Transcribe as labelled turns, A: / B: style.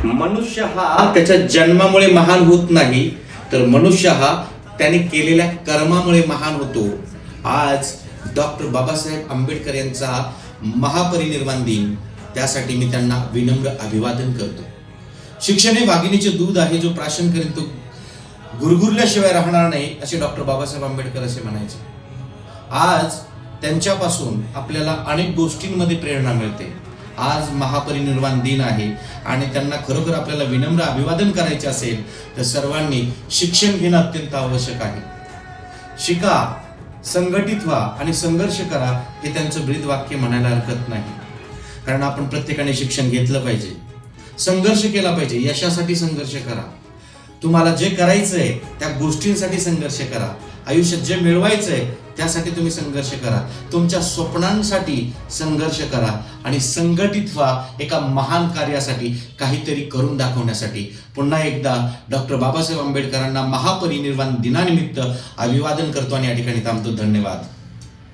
A: मनुष्य हा त्याच्या जन्मामुळे महान होत नाही, तर मनुष्य हा त्याने केलेल्या कर्मामुळे महान होतो. आज डॉक्टर बाबासाहेब आंबेडकर यांचा महापरिनिर्वाण दिन, त्यासाठी मी त्यांना विनम्र अभिवादन करतो. शिक्षण हे वाघिणीचे दूध आहे, जो प्राशन करेल तो गुरगुरल्याशिवाय राहणार नाही, असे डॉक्टर बाबासाहेब आंबेडकर असे म्हणायचे. आज त्यांच्यापासून आपल्याला अनेक गोष्टींमध्ये प्रेरणा मिळते. आज महापरिनिर्वाण दिन आहे आणि त्यांना खरोखर आपल्याला विनम्र अभिवादन करायचे असेल तर सर्वांनी शिक्षण घेणं अत्यंत आवश्यक आहे. शिका, संघटित व्हा आणि संघर्ष करा, हे त्यांचं ब्रीद वाक्य म्हणायला हरकत नाही. कारण आपण प्रत्येकाने शिक्षण घेतलं पाहिजे, संघर्ष केला पाहिजे. यशासाठी संघर्ष करा, तुम्हाला जे करायचंय त्या गोष्टींसाठी संघर्ष करा, आयुष्यात जे मिळवायचंय त्यासाठी तुम्ही संघर्ष करा, तुमच्या स्वप्नांसाठी संघर्ष करा आणि संघटित व्हा एका महान कार्यासाठी, काहीतरी करून दाखवण्यासाठी. पुन्हा एकदा डॉक्टर बाबासाहेब आंबेडकरांना महापरिनिर्वाण दिनानिमित्त अभिवादन करतो आणि या ठिकाणी थांबतो. धन्यवाद.